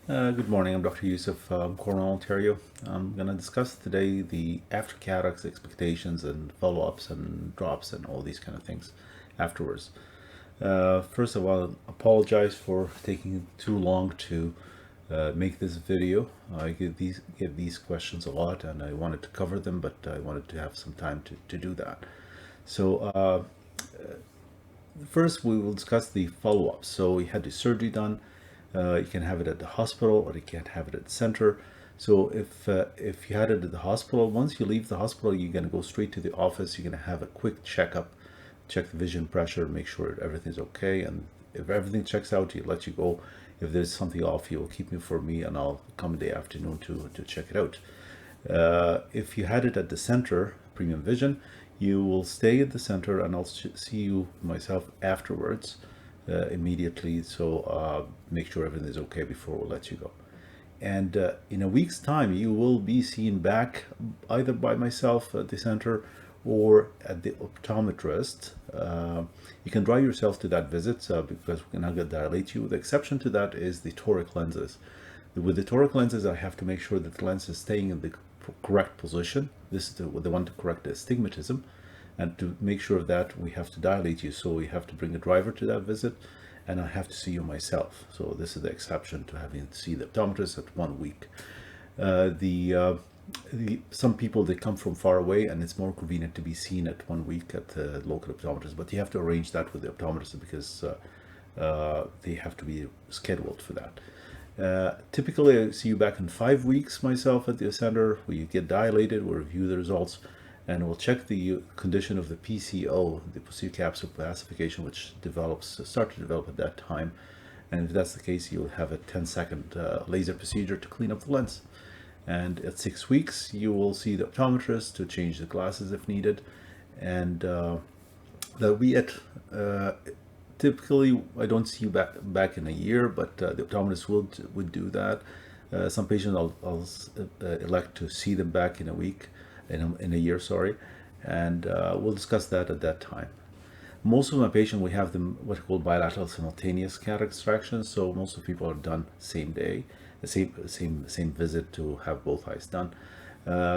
Good morning, I'm Dr. Youssef from Cornwall, Ontario. I'm going to discuss today the after cataracts expectations and follow-ups and drops and all these kind of things afterwards. First of all, apologize for taking too long to make this video. I get these questions a lot and I wanted to cover them, but I wanted to have some time to do that. So first, we will discuss the follow-up. So you had the surgery done. You can have it at the hospital, or you can have it at the center. So if you had it at the hospital, once you leave the hospital, you're going to go straight to the office. You're going to have a quick checkup, check the vision pressure, make sure everything's okay, and if everything checks out, you let you go. If there's something off, you'll keep me for me, and I'll come in the afternoon to check it out. If you had it at the center, Premium Vision, you will stay at the center, and I'll see you myself afterwards, immediately. So make sure everything is okay before we'll let you go. And in a week's time, you will be seen back either by myself at the center or at the optometrist. You can drive yourself to that visit because we cannot dilate you. The exception to that is the toric lenses. With the toric lenses, I have to make sure that the lens is staying in the correct position. This is the one to correct the astigmatism. And to make sure of that, we have to dilate you. So we have to bring a driver to that visit, and I have to see you myself. So this is the exception to having to see the optometrist at 1 week. Some people, they come from far away, and it's more convenient to be seen at 1 week at the local optometrist. But you have to arrange that with the optometrist because they have to be scheduled for that. Typically, I see you back in 5 weeks myself at the center, where you get dilated, we'll review the results, and we'll check the condition of the PCO, the posterior capsule opacification, which start to develop at that time. And if that's the case, you'll have a 10-second laser procedure to clean up the lens. And at 6 weeks, you will see the optometrist to change the glasses if needed. And that'll be it. Typically, I don't see you back in a year, but the optometrist would do that. Some patients I'll elect to see them back in a week, in a year, sorry, and we'll discuss that at that time. Most of my patients, we have them what are called bilateral simultaneous cataract extractions. So most of the people are done same day, the same visit to have both eyes done.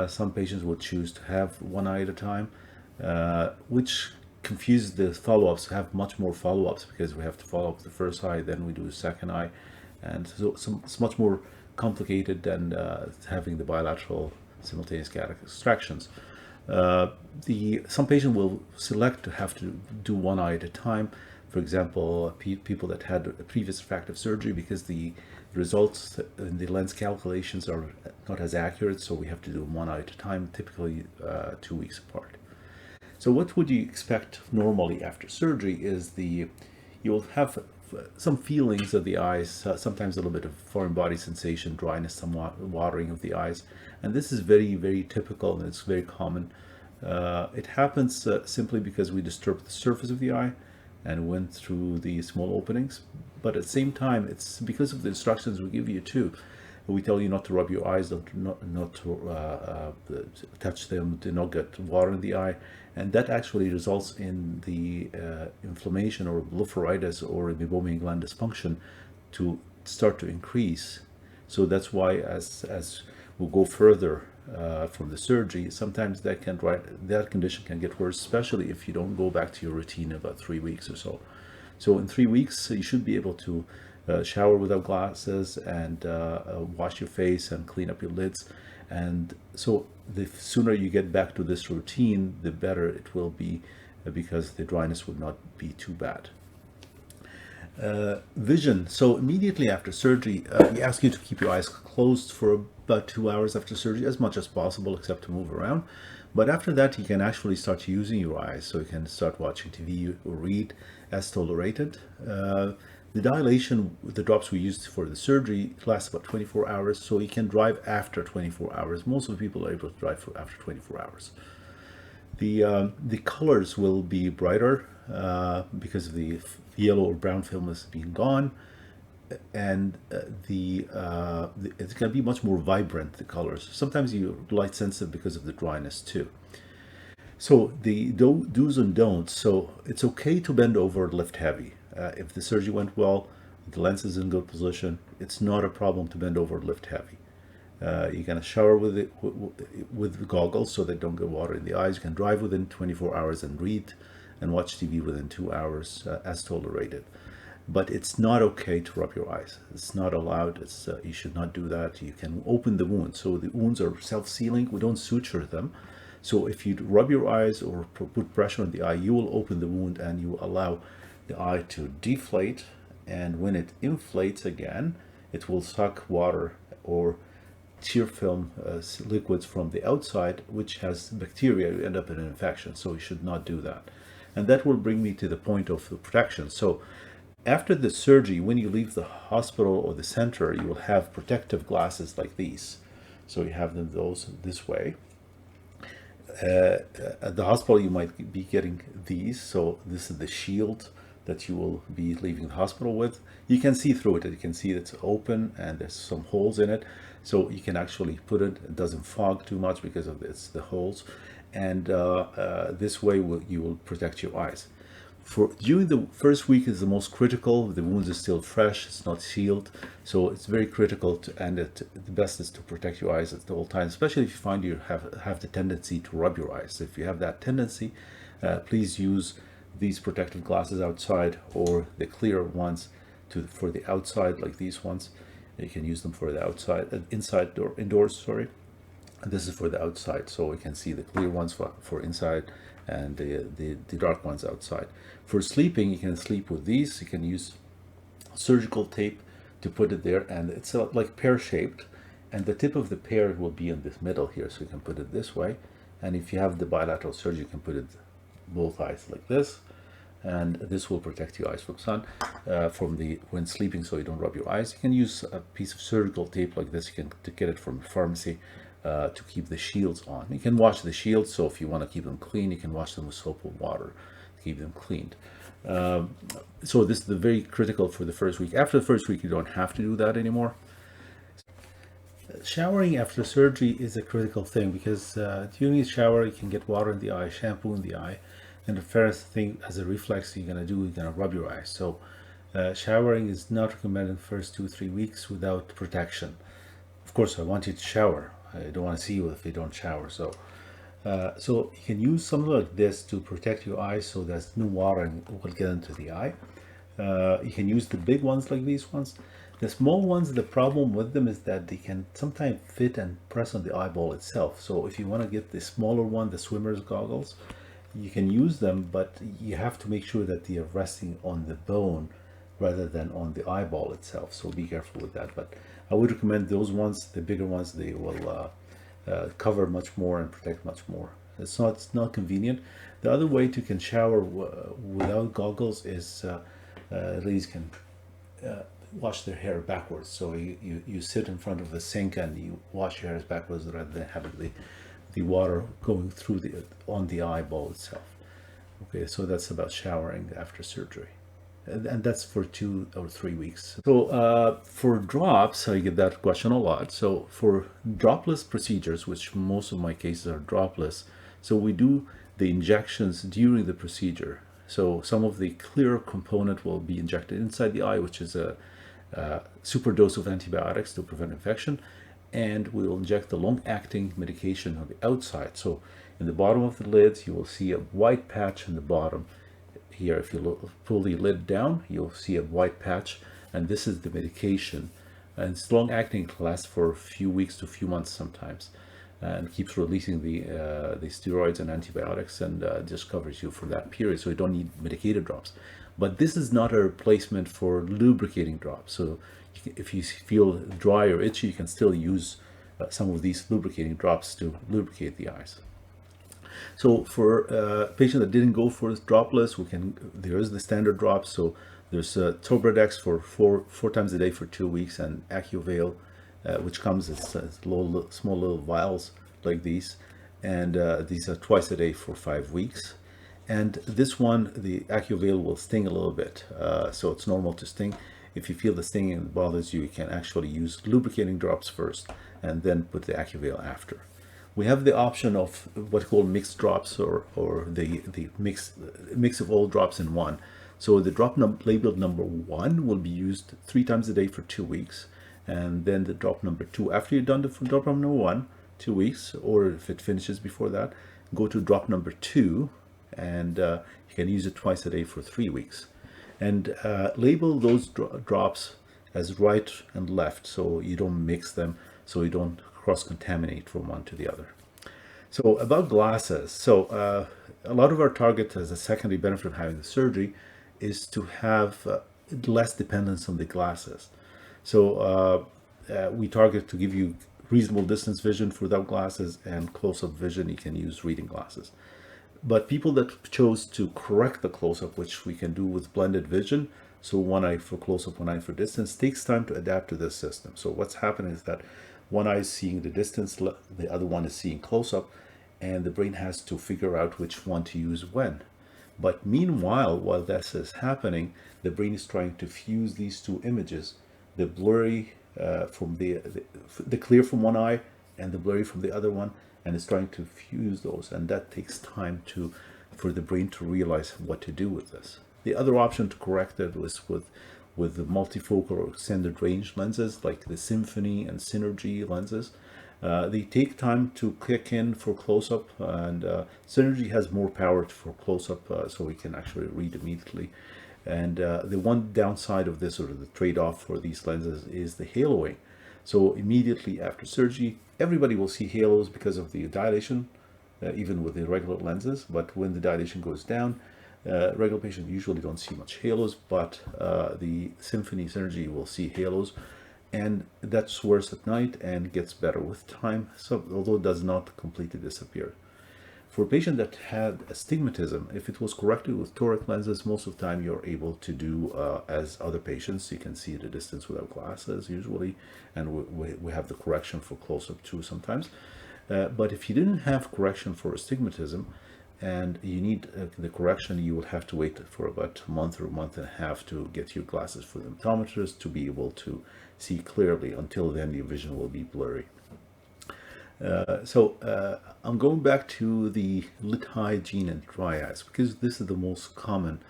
Some patients will choose to have one eye at a time, which confuses the follow-ups. Have much more follow-ups because we have to follow up the first eye, then we do the second eye, and so it's much more complicated than having the bilateral simultaneous cataract extractions. Some patient will select to have to do one eye at a time. For example, people that had a previous refractive surgery, because the results in the lens calculations are not as accurate, so we have to do one eye at a time, typically 2 weeks apart. So what would you expect normally after surgery is you'll have some feelings of the eyes, sometimes a little bit of foreign body sensation, dryness, somewhat watering of the eyes. And this is very, very typical, and it's very common. It happens simply because we disturb the surface of the eye and went through the small openings. But at the same time, it's because of the instructions we give you too. We tell you not to rub your eyes, not to touch them, to not get water in the eye, and that actually results in the inflammation or blepharitis or meibomian gland dysfunction to start to increase. So that's why, as we go further from the surgery, sometimes that condition can get worse, especially if you don't go back to your routine in about 3 weeks or so. So in 3 weeks, you should be able to shower without glasses and wash your face and clean up your lids. And so the sooner you get back to this routine, the better it will be, because the dryness would not be too bad. Vision. So immediately after surgery, we ask you to keep your eyes closed for about 2 hours after surgery, as much as possible, except to move around. But after that, you can actually start using your eyes. So you can start watching TV or read as tolerated. The dilation, the drops we used for the surgery, lasts about 24 hours, so you can drive after 24 hours. Most of the people are able to drive after 24 hours. The colors will be brighter because of the yellow or brown film is being gone, and it's going to be much more vibrant, the colors. Sometimes you're light sensitive because of the dryness too. So the do's and don'ts. So it's okay to bend over, lift heavy. If the surgery went well, The lens is in good position. It's not a problem to bend over, lift heavy. You can shower with it with goggles so they don't get water in the eyes. You can drive within 24 hours and read and watch TV within 2 hours as tolerated. But it's not okay to rub your eyes. It's not allowed. It's you should not do that. You can open the wounds. So the wounds are self-sealing. We don't suture them. So if you rub your eyes or put pressure on the eye, you will open the wound and you allow the eye to deflate. And when it inflates again, it will suck water or tear film liquids from the outside, which has bacteria. You end up in an infection. So you should not do that. And that will bring me to the point of the protection. So after the surgery, when you leave the hospital or the center, you will have protective glasses like these. So you have them those this way. At the hospital, you might be getting these. So this is the shield that you will be leaving the hospital with. You can see through it. You can see it's open and there's some holes in it. So you can actually put it. It doesn't fog too much because of the holes. And this way you will protect your eyes. During the first week is the most critical. The wound is still fresh, it's not sealed, so it's very critical the best is to protect your eyes at all times, especially if you find you have the tendency to rub your eyes. If you have that tendency, please use these protective glasses outside or the clear ones for the outside, like these ones. You can use them for the outside, inside or indoors, sorry. And this is for the outside, so we can see the clear ones for inside and the dark ones outside. For sleeping, you can sleep with these. You can use surgical tape to put it there, and it's like pear-shaped, and the tip of the pear will be in this middle here, so you can put it this way. And if you have the bilateral surgery, you can put it both eyes like this, and this will protect your eyes from sun when sleeping, so you don't rub your eyes. You can use a piece of surgical tape like this. You can get it from a pharmacy. To keep the shields on. You can wash the shields, so if you want to keep them clean, you can wash them with soap and water to keep them cleaned. So this is very critical for the first week. After the first week, you don't have to do that anymore. Showering after surgery is a critical thing because during the shower, you can get water in the eye, shampoo in the eye, and the first thing as a reflex you're going to do, you're going to rub your eyes. So showering is not recommended in the first 2-3 weeks without protection. Of course, I want you to shower. I don't want to see you if you don't shower. So you can use something like this to protect your eyes so there's no water will get into the eye. You can use the big ones like these ones. The small ones, the problem with them is that they can sometimes fit and press on the eyeball itself. So if you want to get the smaller one, the swimmer's goggles, you can use them, but you have to make sure that they are resting on the bone rather than on the eyeball itself. So be careful with that. But I would recommend those ones, the bigger ones. They will cover much more and protect much more. It's not convenient. The other way to can shower without goggles is ladies can wash their hair backwards. So you sit in front of the sink and you wash your hair backwards rather than having the water going through on the eyeball itself. Okay, so that's about showering after surgery. And that's for 2 or 3 weeks. So for drops, I get that question a lot. So for dropless procedures, which most of my cases are dropless, so we do the injections during the procedure. So some of the clear component will be injected inside the eye, which is a super dose of antibiotics to prevent infection. And we will inject the long-acting medication on the outside. So in the bottom of the lids, you will see a white patch in the bottom. Here, if you pull the lid down, you'll see a white patch, and this is the medication. And it's long-acting, it lasts for a few weeks to a few months sometimes, and keeps releasing the steroids and antibiotics, and just covers you for that period. So you don't need medicated drops. But this is not a replacement for lubricating drops. So if you feel dry or itchy, you can still use some of these lubricating drops to lubricate the eyes. So for a patient that didn't go for dropless, there is the standard drops. So there's Tobradex for four times a day for 2 weeks, and AccuVail, which comes as small little vials like these, and these are twice a day for 5 weeks. And this one, the AccuVail, will sting a little bit, so it's normal to sting. If you feel the stinging and bothers you, you can actually use lubricating drops first and then put the AccuVail after. We have the option of what we call mixed drops, or the mix of all drops in one. So the labeled number 1 will be used 3 times a day for 2 weeks, and then the drop number 2. After you're done the drop number 1, 2 weeks, or if it finishes before that, go to drop number 2, and you can use it twice a day for 3 weeks. And label those drops as right and left, so you don't mix them, so you don't cross-contaminate from one to the other. So about glasses, so a lot of our target as a secondary benefit of having the surgery is to have less dependence on the glasses. So we target to give you reasonable distance vision without glasses, and close-up vision you can use reading glasses. But people that chose to correct the close-up, which we can do with blended vision, so one eye for close-up, one eye for distance, takes time to adapt to this system. So what's happening is that one eye is seeing the distance, the other one is seeing close-up, and the brain has to figure out which one to use when. But meanwhile, while this is happening, the brain is trying to fuse these two images, the blurry from the clear from one eye and the blurry from the other one, and it's trying to fuse those, and that takes time for the brain to realize what to do with this. The other option to correct it was with the multifocal or extended range lenses like the Symphony and Synergy lenses. They take time to kick in for close-up, and Synergy has more power for close-up, so we can actually read immediately. And the one downside of this, or the trade-off for these lenses, is the haloing. So immediately after surgery, everybody will see halos because of the dilation, even with the regular lenses. But when the dilation goes down, regular patients usually don't see much halos, but the Symphony Synergy will see halos, and that's worse at night and gets better with time, so although it does not completely disappear. For a patient that had astigmatism, if it was corrected with toric lenses, most of the time you're able to do as other patients. You can see the distance without glasses usually, and we have the correction for close-up too sometimes. But if you didn't have correction for astigmatism and you need the correction, you will have to wait for about a month or a month and a half to get your glasses for the optometrist to be able to see clearly. Until then, your vision will be blurry. I'm going back to the lid hygiene and dry eyes, because this is the most common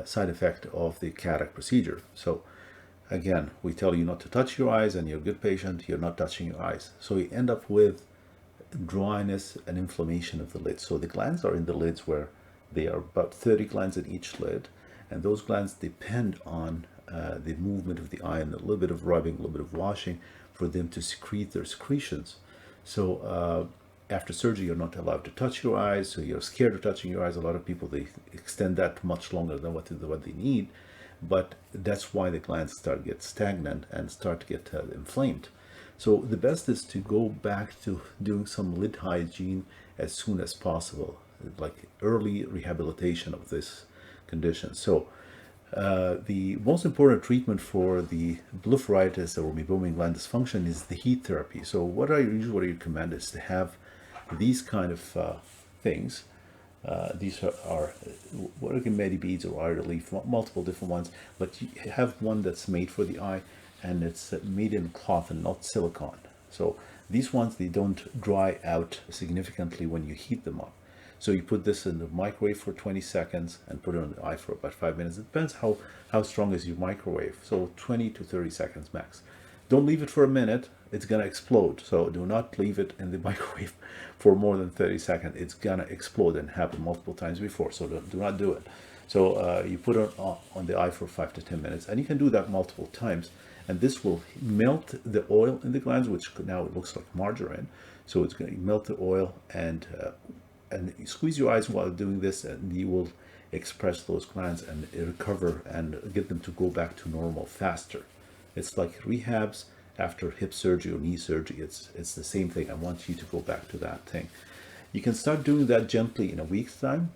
side effect of the cataract procedure. So again, we tell you not to touch your eyes, and you're a good patient, you're not touching your eyes. So you end up with dryness and inflammation of the lids. So the glands are in the lids, where there are about 30 glands in each lid, and those glands depend on the movement of the eye and a little bit of rubbing, a little bit of washing for them to secrete their secretions. So after surgery, you're not allowed to touch your eyes, so you're scared of touching your eyes. A lot of people, they extend that much longer than what they need, but that's why the glands start to get stagnant and start to get inflamed. So the best is to go back to doing some lid hygiene as soon as possible, like early rehabilitation of this condition. So the most important treatment for the blepharitis or meibomian gland dysfunction is the heat therapy. So what I usually recommend is to have these kind of things. These are what are beads or eye relief, multiple different ones, but you have one that's made for the eye, and it's made in cloth and not silicone. So these ones, they don't dry out significantly when you heat them up. So you put this in the microwave for 20 seconds and put it on the eye for about 5 minutes. It depends how strong is your microwave. So 20 to 30 seconds max. Don't leave it for a minute. It's going to explode. So do not leave it in the microwave for more than 30 seconds. It's going to explode, and happened multiple times before. So do not do it. So you put it on the eye for 5 to 10 minutes, and you can do that multiple times. And this will melt the oil in the glands, which now it looks like margarine. So it's going to melt the oil, and you squeeze your eyes while doing this, and you will express those glands and recover and get them to go back to normal faster. It's like rehabs after hip surgery or knee surgery. It's the same thing. I want you to go back to that thing. You can start doing that gently in a week's time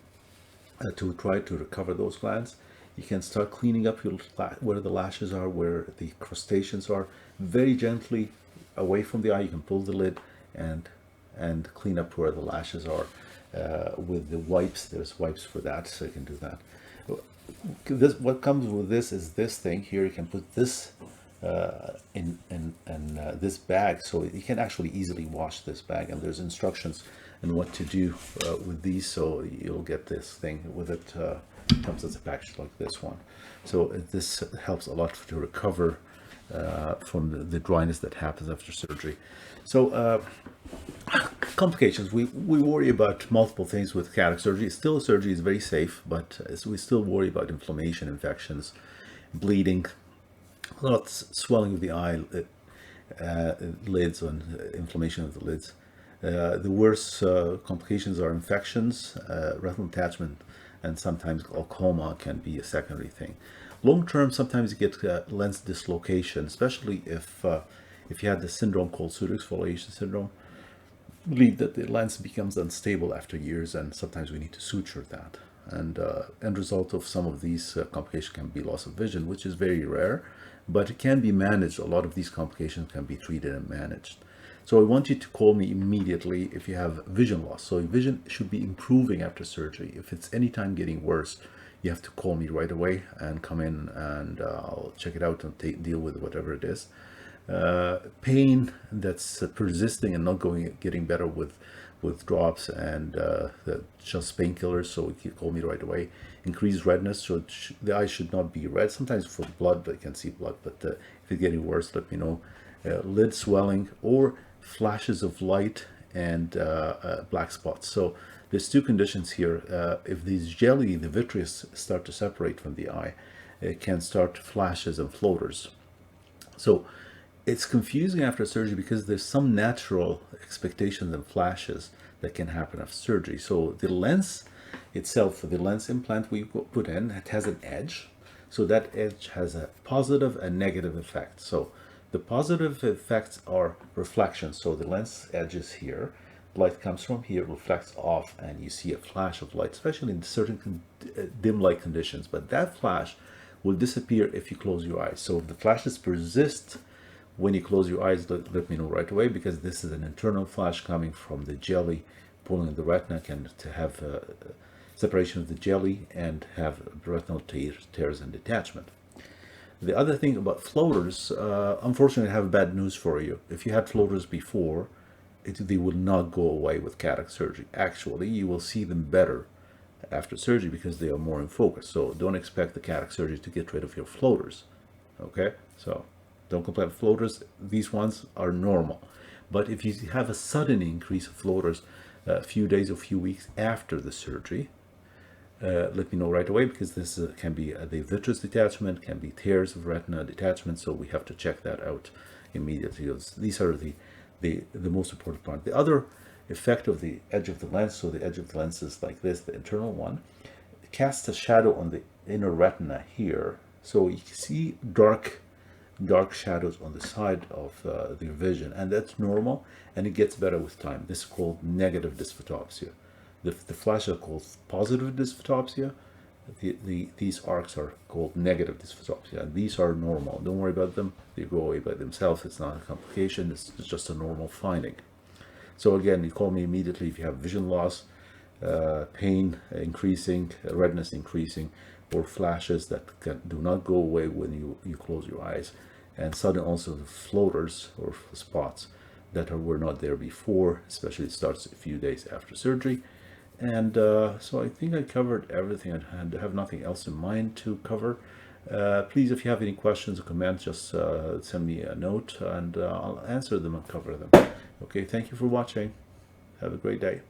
to try to recover those glands. You can start cleaning up where the lashes are, where the crustaceans are, very gently away from the eye. You can pull the lid and clean up where the lashes are with the wipes. There's wipes for that, so you can do that. What comes with this is this thing here. You can put this in this bag, so you can actually easily wash this bag, and there's instructions on what to do with these, so you'll get this thing with it It comes as a package like this one. So this helps a lot to recover from the dryness that happens after surgery. So complications, we worry about multiple things with cataract surgery. Still, surgery is very safe, but we still worry about inflammation, infections, bleeding, a lot of swelling of the eye lids, and inflammation of the lids. The worst complications are infections, retinal detachment, and sometimes glaucoma can be a secondary thing. Long term, sometimes you get lens dislocation, especially if you had the syndrome called pseudo exfoliation syndrome. Believe that the lens becomes unstable after years, and sometimes we need to suture that. And end result of some of these complications can be loss of vision, which is very rare, but it can be managed. A lot of these complications can be treated and managed. So I want you to call me immediately if you have vision loss. So vision should be improving after surgery. If it's anytime getting worse, you have to call me right away and come in, and I'll check it out and deal with whatever it is. Pain that's persisting and not getting better with drops and just painkillers, so you call me right away. Increased redness, so the eye should not be red. Sometimes for blood, I can see blood, but if it's getting worse, let me know. Lid swelling or flashes of light and black spots. So there's two conditions here. If these jelly, the vitreous, start to separate from the eye, it can start flashes and floaters. So it's confusing after surgery because there's some natural expectations and flashes that can happen after surgery. So the lens itself, the lens implant we put in, it has an edge. So that edge has a positive and negative effect. So the positive effects are reflections. So the lens edge is here, light comes from here, reflects off, and you see a flash of light, especially in certain dim light conditions. But that flash will disappear if you close your eyes. So if the flashes persist when you close your eyes, let me know right away, because this is an internal flash coming from the jelly pulling the retina, can to have separation of the jelly and have retinal tears and detachment. The other thing about floaters, unfortunately, I have bad news for you. If you had floaters before, they will not go away with cataract surgery. Actually, you will see them better after surgery because they are more in focus. So don't expect the cataract surgery to get rid of your floaters. Okay, so don't complain about floaters. These ones are normal. But if you have a sudden increase of floaters a few days or few weeks after the surgery, let me know right away, because this can be the vitreous detachment, can be tears of retina detachment, so we have to check that out immediately. These are the most important part. The other effect of the edge of the lens, so the edge of the lens is like this, the internal one, casts a shadow on the inner retina here, so you can see dark shadows on the side of the vision, and that's normal, and it gets better with time. This is called negative dysphotopsia. The flashes are called positive dysphotopsia. These arcs are called negative dysphotopsia, and these are normal. Don't worry about them. They go away by themselves. It's not a complication. It's just a normal finding. So again, you call me immediately if you have vision loss, pain increasing, redness increasing, or flashes that do not go away when you close your eyes, and sudden also the floaters or spots that were not there before, especially it starts a few days after surgery. And so I think I covered everything. I have nothing else in mind to cover. Please, if you have any questions or comments, just send me a note, and I'll answer them and cover them. Okay, thank you for watching. Have a great day.